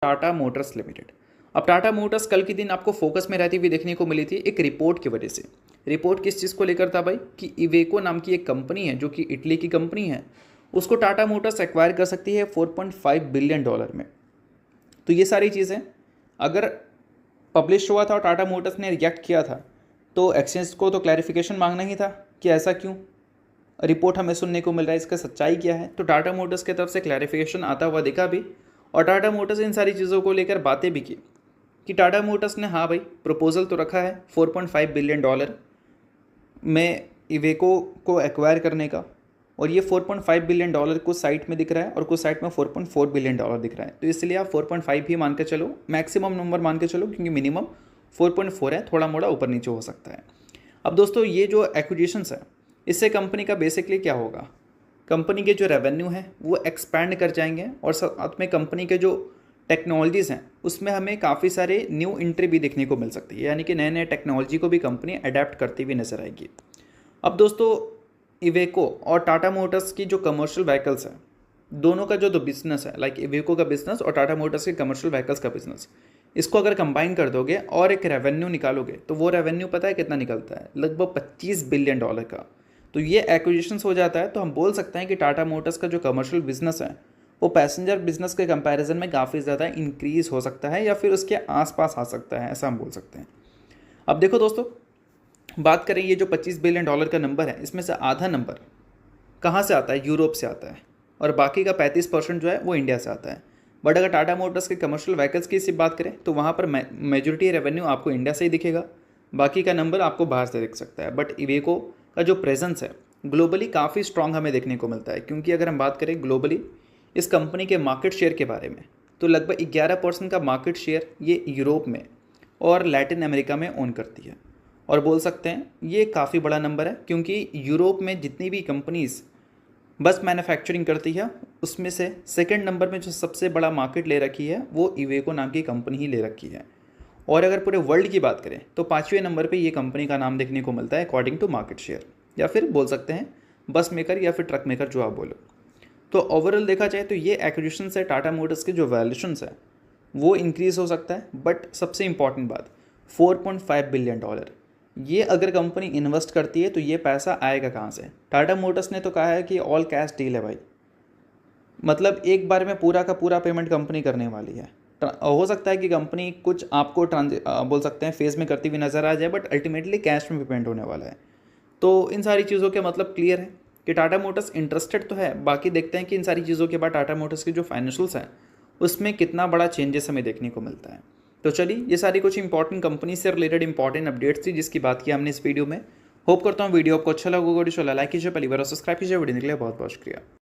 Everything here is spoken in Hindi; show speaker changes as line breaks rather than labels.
Tata Motors limited. अब टाटा मोटर्स कल के दिन आपको फोकस में रहती हुई देखने को मिली थी एक रिपोर्ट की वजह से। रिपोर्ट किस चीज़ को लेकर था भाई कि इवेको नाम की एक कंपनी है जो कि इटली की कंपनी है, उसको टाटा मोटर्स एक्वायर कर सकती है $4.5 बिलियन में। तो ये सारी चीज़ें अगर पब्लिश हुआ था और टाटा मोटर्स ने रिएक्ट किया था तो एक्सचेंज को तो क्लैरिफिकेशन मांगना ही था कि ऐसा क्यों रिपोर्ट हमें सुनने को मिल रहा है, इसका सच्चाई क्या है। तो टाटा मोटर्स की तरफ से क्लैरिफिकेशन आता हुआ दिखा भी, और टाटा मोटर्स इन सारी चीज़ों को लेकर बातें भी की कि टाटा मोटर्स ने हाँ भाई प्रपोजल तो रखा है $4.5 बिलियन में इवेको को एक्वायर करने का, और ये $4.5 बिलियन कुछ साइट में दिख रहा है और कुछ साइट में $4.4 बिलियन दिख रहा है। तो इसलिए आप 4.5 ही मान के चलो, मैक्सिमम नंबर मान के चलो, क्योंकि मिनिमम 4.4 है, थोड़ा मोड़ा ऊपर नीचे हो सकता है। अब दोस्तों ये जो एक्विजिशंस है इससे कंपनी का बेसिकली क्या होगा, कंपनी के जो रेवेन्यू है वो एक्सपैंड कर जाएंगे, और साथ में कंपनी के जो टेक्नोलॉजीज़ हैं उसमें हमें काफ़ी सारे न्यू एंट्री भी देखने को मिल सकती है, यानी कि नए नए टेक्नोलॉजी को भी कंपनी अडेप्ट करती हुई नजर आएगी। अब दोस्तों इवेको और टाटा मोटर्स की जो कमर्शियल व्हीकल्स है, दोनों का जो बिजनेस है, लाइक इवेको का बिजनेस और टाटा मोटर्स के कमर्शियल व्हीकल्स का बिजनेस, इसको अगर कंबाइन कर दोगे और एक रेवेन्यू निकालोगे तो वो रेवेन्यू पता है कितना निकलता है, लगभग $25 बिलियन का। तो ये एक्विजिशंस हो जाता है तो हम बोल सकते हैं कि टाटा मोटर्स का जो कमर्शियल बिजनेस है वो पैसेंजर बिजनेस के कंपैरिजन में काफ़ी ज़्यादा इंक्रीज़ हो सकता है या फिर उसके आसपास आ सकता है, ऐसा हम बोल सकते हैं। अब देखो दोस्तों, बात करें ये जो $25 बिलियन का नंबर है, इसमें से आधा नंबर कहाँ से आता है, यूरोप से आता है, और बाकी का 35% जो है वो इंडिया से आता है। बट अगर टाटा मोटर्स के कमर्शियल व्हीकल्स की सिर्फ बात करें तो वहाँ पर मेजोरिटी रेवेन्यू आपको इंडिया से ही दिखेगा, बाकी का नंबर आपको बाहर से दिख सकता है। बट इवेको का जो प्रेजेंस है ग्लोबली काफ़ी स्ट्रॉन्ग हमें देखने को मिलता है, क्योंकि अगर हम बात करें ग्लोबली इस कंपनी के मार्केट शेयर के बारे में तो लगभग 11% का मार्केट शेयर ये यूरोप में और लैटिन अमेरिका में ओन करती है। और बोल सकते हैं ये काफ़ी बड़ा नंबर है, क्योंकि यूरोप में जितनी भी कंपनीज़ बस मैन्युफैक्चरिंग करती है उसमें से सेकंड नंबर में जो सबसे बड़ा मार्केट ले रखी है वो इवेको नाम की कंपनी ही ले रखी है। और अगर पूरे वर्ल्ड की बात करें तो 5वें नंबर पे ये कंपनी का नाम देखने को मिलता है अकॉर्डिंग टू मार्केट शेयर, या फिर बोल सकते हैं बस मेकर या फिर ट्रक मेकर जो आप बोलो। तो ओवरऑल देखा जाए तो ये एक्विजिशन से टाटा मोटर्स के जो वैल्यूशंस है वो इंक्रीज़ हो सकता है। बट सबसे इंपॉर्टेंट बात, $4.5 बिलियन ये अगर कंपनी इन्वेस्ट करती है तो ये पैसा आएगा कहाँ से। टाटा मोटर्स ने तो कहा है कि ऑल कैश डील है भाई, मतलब एक बार में पूरा का पूरा पेमेंट कंपनी करने वाली है। हो सकता है कि कंपनी कुछ आपको बोल सकते हैं फेज में करती हुई नज़र आ जाए, बट अल्टीमेटली कैश में पेमेंट होने वाला है। तो इन सारी चीज़ों के मतलब क्लियर है कि टाटा मोटर्स इंटरेस्टेड तो है। बाकी देखते हैं कि इन सारी चीज़ों के बाद टाटा मोटर्स की जो फाइनेंशियल्स हैं उसमें कितना बड़ा चेंजेस हमें देखने को मिलता है। तो चलिए, ये सारी कुछ इंपॉर्टेंट कंपनी से रिलेटेड इंपॉर्टेंट अपडेट्स थी जिसकी बात की हमने इस वीडियो में। होप करता हूँ वीडियो आपको अच्छा लगा होगा। लाइक कीजिए, पहली बार सब्सक्राइब कीजिए। वीडियो के लिए बहुत बहुत शुक्रिया।